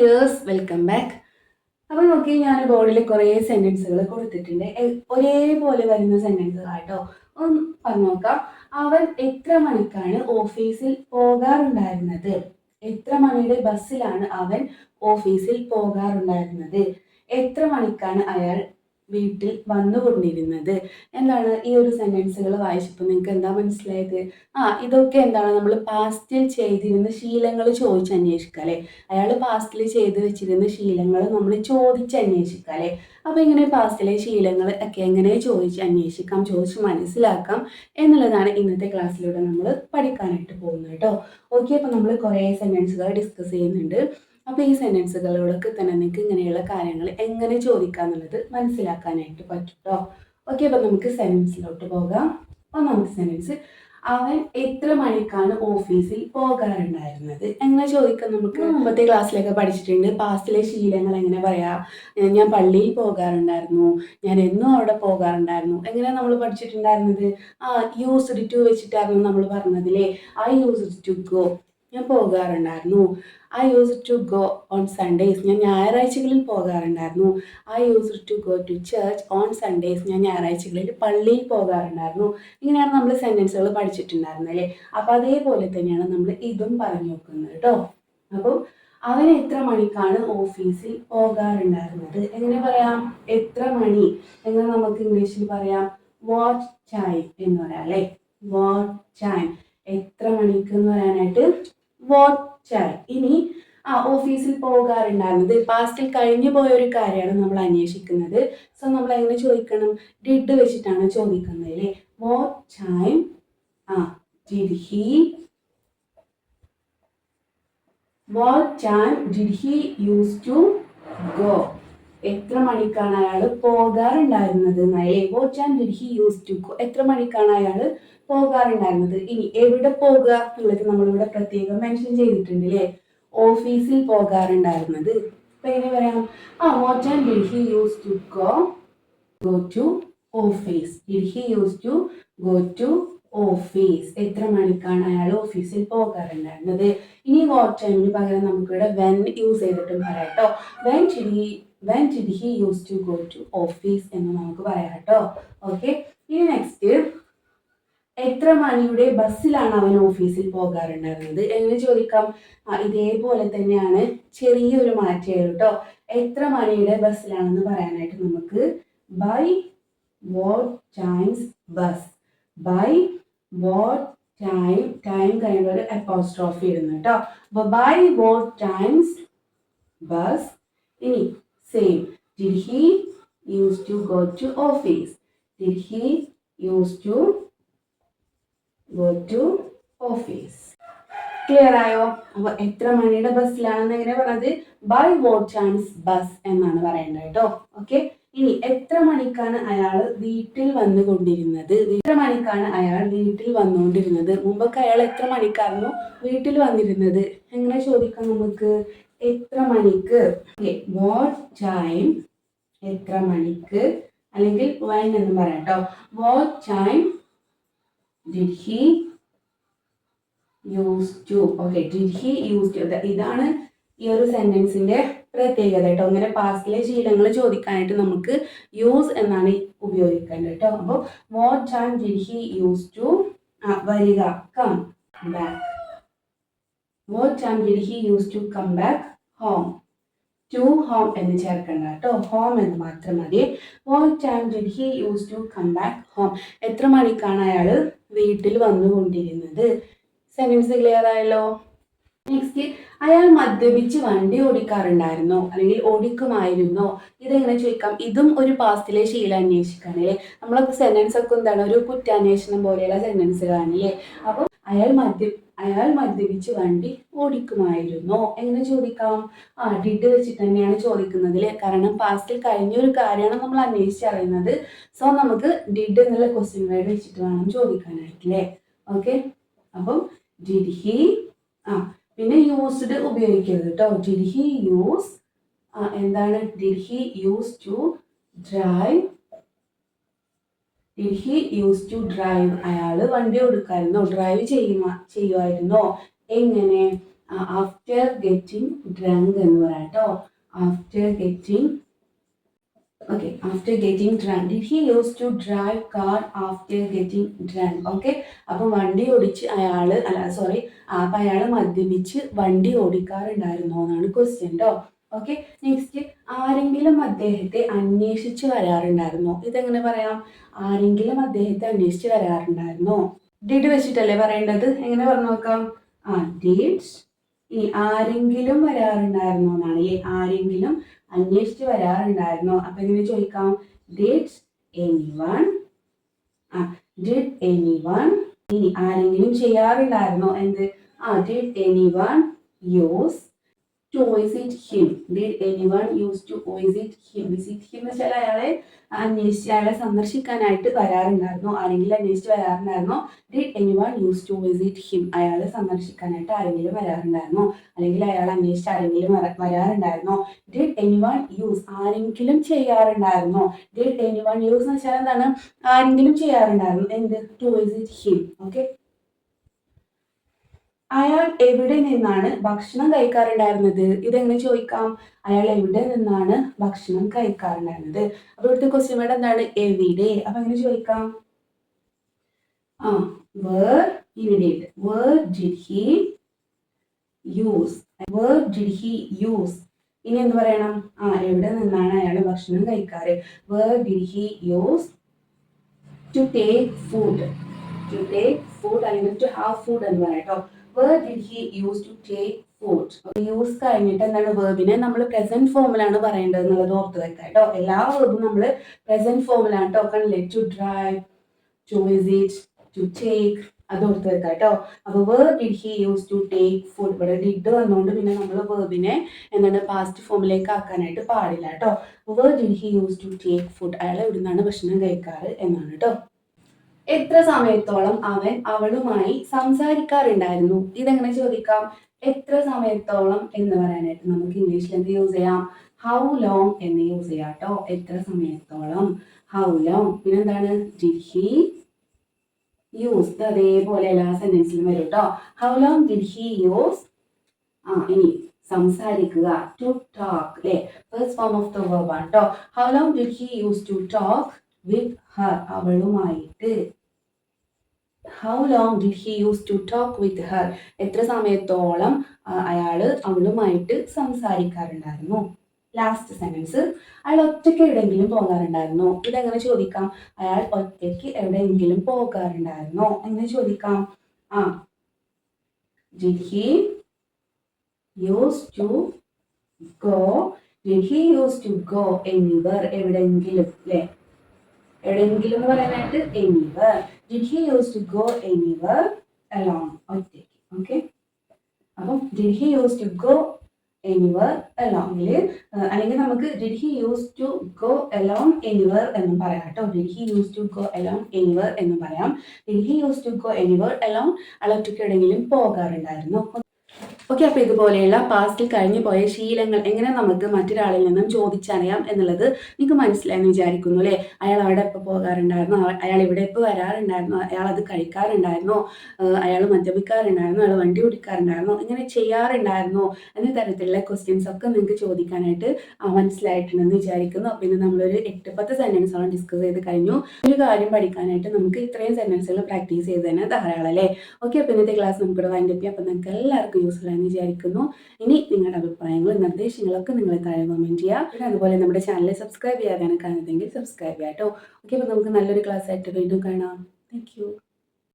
Dears, welcome back. അപ്പോൾ നോക്കി, ഞാൻ ബോർഡിൽ കുറേ സെൻറ്റൻസുകൾ കൊടുത്തിട്ടുണ്ട്. ഒരേപോലെ വരുന്ന സെൻറ്റൻസുകളാട്ടോ. ഒന്ന് പറഞ്ഞു നോക്കാം. അവൻ എത്ര മണിക്കാണ് ഓഫീസിൽ പോകാറുണ്ടായിരുന്നത്? എത്ര മണിയുടെ ബസ്സിലാണ് അവൻ ഓഫീസിൽ പോകാറുണ്ടായിരുന്നത്? എത്ര മണിക്കാണ് അയാൾ വീട്ടിൽ വന്നുകൊണ്ടിരുന്നത്? എന്താണ് ഈ ഒരു സെൻറ്റൻസുകൾ വായിച്ചപ്പോൾ നിങ്ങൾക്ക് എന്താ മനസ്സിലായത്? ഇതൊക്കെ എന്താണ്, നമ്മൾ പാസ്റ്റിൽ ചെയ്തിരുന്ന ശീലങ്ങൾ ചോദിച്ചന്വേഷിക്കുക അല്ലേ. അയാൾ പാസ്റ്റിൽ ചെയ്ത് വെച്ചിരുന്ന ശീലങ്ങൾ നമ്മൾ ചോദിച്ചന്വേഷിക്കുക അല്ലേ. അപ്പോൾ ഇങ്ങനെ പാസ്റ്റിലെ ശീലങ്ങൾ ഒക്കെ എങ്ങനെ ചോദിച്ചന്വേഷിക്കാം, ചോദിച്ച് മനസ്സിലാക്കാം എന്നുള്ളതാണ് ഇന്നത്തെ ക്ലാസ്സിലൂടെ നമ്മൾ പഠിക്കാനായിട്ട് പോകുന്നത് കേട്ടോ. ഓക്കെ, അപ്പോൾ നമ്മൾ കുറേ സെൻറ്റൻസുകൾ ഡിസ്കസ് ചെയ്യുന്നുണ്ട്. അപ്പോൾ ഈ സെൻറ്റൻസുകളോടൊക്കെ തന്നെ നിങ്ങൾക്ക് ഇങ്ങനെയുള്ള കാര്യങ്ങൾ എങ്ങനെ ചോദിക്കുക എന്നുള്ളത് മനസ്സിലാക്കാനായിട്ട് പറ്റും കേട്ടോ. ഓക്കെ, അപ്പോൾ നമുക്ക് സെൻറ്റൻസിലോട്ട് പോകാം. ഒന്നാമത്തെ സെൻറ്റൻസ്, അവൻ എത്ര മണിക്കാണ് ഓഫീസിൽ പോകാറുണ്ടായിരുന്നത്? എങ്ങനെ ചോദിക്കാം നമുക്ക്? മുമ്പത്തെ ക്ലാസ്സിലൊക്കെ പഠിച്ചിട്ടുണ്ട്. പാസ്റ്റിലെ ശീലങ്ങൾ എങ്ങനെ പറയാം? ഞാൻ പള്ളിയിൽ പോകാറുണ്ടായിരുന്നു, ഞാൻ എന്നും അവിടെ പോകാറുണ്ടായിരുന്നു. എങ്ങനെ നമ്മൾ പഠിച്ചിട്ടുണ്ടായിരുന്നത്? യൂസ്ഡ് ടു വെച്ചിട്ടായിരുന്നു നമ്മൾ പറഞ്ഞതില്ലേ. ഐ യൂസ്ഡ് ടു ഗോ, ഞാൻ പോകാറുണ്ടായിരുന്നു. I used to go on Sundays, ഞാൻ ഞായറാഴ്ചകളിൽ പോകാറുണ്ടായിരുന്നു. I used to go to church on Sundays, ഞാൻ ഞായറാഴ്ചകളിൽ പള്ളിയിൽ പോകാറുണ്ടായിരുന്നു. ഇങ്ങനെയാണ് നമ്മൾ സെൻറ്റൻസുകൾ പഠിച്ചിട്ടുണ്ടായിരുന്നത് അല്ലേ. അപ്പോൾ അതേപോലെ തന്നെയാണ് നമ്മൾ ഇതും പറഞ്ഞു നോക്കുന്നത് കേട്ടോ. അപ്പം അവൻ എത്ര മണിക്കാണ് ഓഫീസിൽ പോകാറുണ്ടായിരുന്നത്? എങ്ങനെ പറയാം? എത്ര മണി എങ്ങനെ നമുക്ക് ഇംഗ്ലീഷിൽ പറയാം? വാട്ട് ടൈം എന്ന് പറയാം അല്ലേ. വാട്ട് ടൈം, എത്ര മണിക്ക് എന്ന് പറയാനായിട്ട് വാട്ട് ടൈം. ഇനി ഓഫീസിൽ പോകാറുണ്ടായിരുന്നത് പാസ്റ്റിൽ കഴിഞ്ഞു പോയ ഒരു കാര്യമാണ് നമ്മൾ അന്വേഷിക്കുന്നത്. സോ നമ്മൾ എങ്ങനെ ചോദിക്കണം? ഡിഡ് വെച്ചിട്ടാണ് ചോദിക്കുന്നത് അല്ലേ. What time did he use to go? എത്ര മണിക്കാണ് അയാൾ പോകാറുണ്ടായിരുന്നത് എന്നല്ലേ. What time did he use to go, എത്ര മണിക്കാണ് അയാൾ പോകാറുണ്ടായിരുന്നത്. ഇനി എവിടെ പോകുക എന്നുള്ളത് നമ്മളിവിടെ പ്രത്യേകം മെൻഷൻ ചെയ്തിട്ടുണ്ട് അല്ലേ. ഓഫീസിൽ പോകാറുണ്ടായിരുന്നത്. അപ്പൊ എങ്ങനെ പറയാം? What time did he use to go to office? Did he use to go to office, എത്ര മണിക്കാണ് അയാൾ ഓഫീസിൽ പോകാറുണ്ടായിരുന്നത്. ഇനി വാട്ട് ടൈമിന് പകരം നമുക്കിവിടെ വെൻ യൂസ് ചെയ്തിട്ടും പറയാം കേട്ടോ. When did he use to go to office എന്ന് നമുക്ക് പറയാം കേട്ടോ. ഓക്കെ, ഇനി നെക്സ്റ്റ്, എത്ര മണിയുടെ ബസ്സിലാണ് അവൻ ഓഫീസിൽ പോകാറുണ്ടായിരുന്നത്? എങ്ങനെ ചോദിക്കാം? ഇതേപോലെ തന്നെയാണ്, ചെറിയൊരു മാറ്റേ ഉള്ളൂ കേട്ടോ. എത്ര മണിയുടെ ബസ്സിലാണെന്ന് പറയാനായിട്ട് നമുക്ക് by what time's bus, by what time കഴിയുമ്പോൾ ഒരു അപ്പോസ്ട്രോഫി ഇടുന്നു കേട്ടോ. അപ്പൊ ബൈ വാട്ട് ടൈംസ് ബസ്. ഇനി same, did he use to go to office? Did he use to go to office. Clear ആയോ? അപ്പൊ എത്ര മണിയുടെ ബസ്സിലാണെന്ന് എങ്ങനെ പറഞ്ഞത്? ബൈ വാട്ട് ടൈംസ് ബസ് എന്നാണ് പറയേണ്ടത് കേട്ടോ. ഓക്കെ, ഇനി എത്ര മണിക്കാണ് അയാൾ വീട്ടിൽ വന്നുകൊണ്ടിരുന്നത്? എത്ര മണിക്കാണ് അയാൾ വീട്ടിൽ വന്നുകൊണ്ടിരുന്നത്? മുമ്പൊക്കെ അയാൾ എത്ര മണിക്കായിരുന്നു വീട്ടിൽ വന്നിരുന്നത്? എങ്ങനെ ചോദിക്കാം നമുക്ക്? എത്ര മണിക്ക്, വാട്ട് ടൈം, എത്ര മണിക്ക്, അല്ലെങ്കിൽ when എന്ന് പറയാം കേട്ടോ. What time did he use to? Okay, did he use to, ഇതാണ് ഈ ഒരു സെന്റൻസിന്റെ പ്രത്യേകത കേട്ടോ. ഇങ്ങനെ പാസ്റ്റിലെ ശീലങ്ങൾ ചോദിക്കാനായിട്ട് നമുക്ക് യൂസ് എന്നാണ് ഉപയോഗിക്കേണ്ടത് കേട്ടോ. അപ്പോൾ what time did he use to വരിക, come back. What time did he use to come back home. To home എന്ന് ചേർക്കണ്ട കേട്ടോ, ഹോം എന്ന് മാത്രം മതി. What time did he use to come back home, എത്ര മണിക്കാണ് അയാൾ വീട്ടിൽ വന്നുകൊണ്ടിരുന്നത്? സെന്റൻസ് ക്ലിയർ ആയല്ലോ. നെക്സ്റ്റ്, അയാൾ മദ്യപിച്ച് വണ്ടി ഓടിക്കാറുണ്ടായിരുന്നോ അല്ലെങ്കിൽ ഓടിക്കുമായിരുന്നോ? ഇതെങ്ങനെ ചോദിക്കാം? ഇതും ഒരു പാസ്റ്റിലെ ശീലം അന്വേഷിക്കാനല്ലേ. നമ്മളൊക്കെ സെന്റൻസ് ഒക്കെ എന്താണ്, ഒരു കുറ്റാന്വേഷണം പോലെയുള്ള സെന്റൻസുകളാണല്ലേ. അപ്പം അയാൾ മദ്യപിച്ച് വണ്ടി ഓടിക്കുമായിരുന്നോ? എങ്ങനെ ചോദിക്കാം? ഡിഡ് വെച്ചിട്ട് തന്നെയാണ് ചോദിക്കുന്നത് അല്ലേ. കാരണം പാസ്റ്റിൽ കഴിഞ്ഞൊരു കാര്യമാണ് നമ്മൾ അന്വേഷിച്ചറിയുന്നത്. സോ നമുക്ക് ഡിഡ് എന്നുള്ള ക്വസ്റ്റ്യൻ വേർഡ് വെച്ചിട്ട് വേണം ചോദിക്കാനായിട്ടല്ലേ. ഓക്കെ, അപ്പം ഡിഡ് ഹി, പിന്നെ യൂസ്ഡ് ഉപയോഗിക്കരുത് കേട്ടോ. ഡിഡ് ഹി യൂസ്, എന്താണ്? Did he use to drive? Did he use to drive, അയാൾ വണ്ടി ഓടിക്കായിരുന്നോ, ഡ്രൈവ് ചെയ്യുമായിരുന്നോ? എങ്ങനെ? ആഫ്റ്റർ ഗെറ്റിംഗ് ഡ്രങ്ക് എന്ന് പറയാം കേട്ടോ. After getting drunk. Did he used to drive car after getting drunk? Okay, അപ്പം വണ്ടി ഓടിച്ച് അയാൾ മദ്യപിച്ച് വണ്ടി ഓടിക്കാറുണ്ടായിരുന്നോ എന്നാണ് ക്വസ്റ്റ്യൻ കേട്ടോ. ഓക്കെ, നെക്സ്റ്റ്, ആരെങ്കിലും അദ്ദേഹത്തെ അന്വേഷിച്ച് വരാറുണ്ടായിരുന്നോ? ഇതെങ്ങനെ പറയാം? ആരെങ്കിലും അദ്ദേഹത്തെ അന്വേഷിച്ച് വരാറുണ്ടായിരുന്നോ? ഡിഡ് വെച്ചിട്ടല്ലേ പറയേണ്ടത്? എങ്ങനെ പറഞ്ഞു നോക്കാം? ഡിഡ്. ഇനി ആരെങ്കിലും വരാറുണ്ടായിരുന്നോ എന്നാണ് അല്ലേ? ആരെങ്കിലും അന്വേഷിച്ച് വരാറുണ്ടായിരുന്നോ? അപ്പൊ എങ്ങനെ ചോദിക്കാം? Did anyone. Did anyone. ഇനി ആരെങ്കിലും ചെയ്യാറുണ്ടായിരുന്നോ? എന്ത്? Did anyone use to visit him? Did anyone used to visit him? Visit him എന്ന് വെച്ചാൽ അയാളെ സന്ദർശിക്കാനായിട്ട് വരാറുണ്ടായിരുന്നോ? ആരെങ്കിലും അന്വേഷിച്ച് വരാറുണ്ടായിരുന്നോ? Did anyone used to visit him? അയാളെ സന്ദർശിക്കാനായിട്ട് ആരെങ്കിലും വരാറുണ്ടായിരുന്നോ? അല്ലെങ്കിൽ അയാൾ അന്വേഷിച്ച് ആരെങ്കിലും വരാറുണ്ടായിരുന്നോ? Did anyone use? ആരെങ്കിലും ചെയ്യാറുണ്ടായിരുന്നോ? Did anyone use എന്ന് വെച്ചാൽ എന്താണ്? ആരെങ്കിലും ചെയ്യാറുണ്ടായിരുന്നു. എന്ത്? To visit him. ഓക്കെ, അയാൾ എവിടെ നിന്നാണ് ഭക്ഷണം കഴിക്കാറുണ്ടായിരുന്നത്? ഇതെങ്ങനെ ചോദിക്കാം? അയാൾ എവിടെ നിന്നാണ് ഭക്ഷണം കഴിക്കാറുണ്ടായിരുന്നത്? അപ്പൊ ഇവിടുത്തെ ക്വസ്റ്റ്യൻ വേർഡ് എന്താണ്? എവിടെ. അപ്പൊ എങ്ങനെ ചോദിക്കാം? Where. Where did he use? Where did he use? ഇനി എന്ത് പറയണം? എവിടെ നിന്നാണ് അയാൾ ഭക്ഷണം കഴിക്കാറ്? Where did he use to take food? To take food അല്ലെങ്കിൽ ടു ഹാവ് ഫുഡ് എന്ന് പറയാം കേട്ടോ. Where did he use to take food? Use കഴിഞ്ഞിട്ട് എന്താണ്? വേർബിനെ നമ്മൾ പ്രസന്റ് ഫോമിലാണ് പറയേണ്ടത് എന്നുള്ളത് ഓർത്ത് വെക്കാം കേട്ടോ. എല്ലാ വേർബും നമ്മൾ പ്രസന്റ് ഫോമിലാണ് കേട്ടോ. കണ്ടില്ലേ? To drive, to visit, to take, അത് ഓർത്ത് വെക്കാം കേട്ടോ. അപ്പൊ where did he use to take food, ഇവിടെ ഡിഡ് വന്നുകൊണ്ട് പിന്നെ നമ്മൾ വേർബിനെ എന്താണ് പാസ്റ്റ് ഫോമിലേക്ക് ആക്കാനായിട്ട് പാടില്ല കേട്ടോ. Where did he use to take food? അയാൾ എവിടെ നിന്നാണ് ഭക്ഷണം കഴിക്കാറ് എന്നാണ് കേട്ടോ. എത്ര സമയത്തോളം അവൻ അവളുമായി സംസാരിക്കാറുണ്ടായിരുന്നു? ഇതെങ്ങനെ ചോദിക്കാം? എത്ര സമയത്തോളം എന്ന് പറയാനായിട്ട് നമുക്ക് ഇംഗ്ലീഷിൽ എന്ത് യൂസ് ചെയ്യാം? ഹൗ ലോങ് എന്ന് യൂസ് ചെയ്യാം കേട്ടോ. എത്ര സമയത്തോളം, ഹൗ ലോങ്. പിന്നെന്താണ്? Did he use. അതേപോലെ എല്ലാ സെന്റൻസിലും വരും കേട്ടോ. How long did he use. ഇനി സംസാരിക്കുക, ടു ടോക്ക് അല്ലേ? First form of the verb ആണ് കേട്ടോ. How long did he use to talk with her? അവളുമായിട്ട്. How long did he use to talk with her? എത്ര സമയത്തോളം അയാൾ അവളുമായിട്ട് സംസാരിക്കാറുണ്ടായിരുന്നു? ലാസ്റ്റ് സെന്റൻസ്, അയാൾ ഒറ്റയ്ക്ക് എവിടെയെങ്കിലും പോകാറുണ്ടായിരുന്നോ? ഇതെങ്ങനെ ചോദിക്കാം? അയാൾ ഒറ്റയ്ക്ക് എവിടെയെങ്കിലും പോകാറുണ്ടായിരുന്നോ? എങ്ങനെ ചോദിക്കാം? Did he use to go? Did he use to go anywhere? എവിടെയെങ്കിലും അല്ലേ? എവിടെയെങ്കിലും എന്ന് പറയാനായിട്ട് anywhere. Did he use to go anywhere alone? ഒറ്റയ്ക്ക്. ഓക്കെ, അപ്പം did he use to go anywhere അലോങ്ങിൽ അല്ലെങ്കിൽ നമുക്ക് did he use to go alone anywhere എന്നും പറയാം കേട്ടോ. Did he use to go alone anywhere എന്നും പറയാം. Did he use to go anywhere alone? ഒറ്റയ്ക്ക് എവിടെയെങ്കിലും പോകാറുണ്ടായിരുന്നു. ഓക്കെ, അപ്പോൾ ഇതുപോലെയുള്ള പാസ്റ്റിൽ കഴിഞ്ഞു പോയ ശീലങ്ങൾ എങ്ങനെ നമുക്ക് മറ്റൊരാളിൽ നിന്നും ചോദിച്ചറിയാം എന്നുള്ളത് നിങ്ങൾക്ക് മനസ്സിലായെന്ന് വിചാരിക്കുന്നു അല്ലേ? അയാൾ അവിടെ എപ്പോൾ പോകാറുണ്ടായിരുന്നു? അയാൾ ഇവിടെ എപ്പോൾ വരാറുണ്ടായിരുന്നു? അയാൾ അത് കഴിക്കാറുണ്ടായിരുന്നോ? അയാൾ മദ്യപിക്കാറുണ്ടായിരുന്നോ? അയാൾ വണ്ടി ഓടിക്കാറുണ്ടായിരുന്നോ? ഇങ്ങനെ ചെയ്യാറുണ്ടായിരുന്നോ എന്ന തരത്തിലുള്ള ക്വസ്റ്റ്യൻസ് ഒക്കെ നിങ്ങൾക്ക് ചോദിക്കാനായിട്ട് മനസ്സിലായിട്ടുണ്ടെന്ന് വിചാരിക്കുന്നു. അപ്പോൾ ഇന്ന് നമ്മളൊരു 8-10 സെൻറ്റൻസോളം ഡിസ്കസ് ചെയ്ത് കഴിഞ്ഞു. ഒരു കാര്യം പഠിക്കാനായിട്ട് നമുക്ക് ഇത്രയും സെൻറ്റൻസുകൾ പ്രാക്ടീസ് ചെയ്ത് തന്നെ ധാരാളം അല്ലേ? ഓക്കെ, അപ്പോൾ ഇന്നത്തെ ക്ലാസ് നമുക്കിവിടെ വൈൻഡപ്പ് ചെയ്യാം. അപ്പോൾ നിങ്ങൾക്ക് എല്ലാവർക്കും യൂസ്ഫുൾ ആണെന്ന് വിചാരിക്കുന്നു. ഇനി നിങ്ങളുടെ അഭിപ്രായങ്ങളും നിർദ്ദേശങ്ങളൊക്കെ നിങ്ങൾ താഴെ കമൻറ്റ് ചെയ്യുക. പിന്നെ അതുപോലെ നമ്മുടെ ചാനൽ സബ്സ്ക്രൈബ് ചെയ്യാതാണ് കാണുന്നതെങ്കിൽ സബ്സ്ക്രൈബ് ചെയ്യാം കേട്ടോ. ഓക്കെ, അപ്പോൾ നമുക്ക് നല്ലൊരു ക്ലാസ് ആയിട്ട് വീണ്ടും കാണാം. Thank you.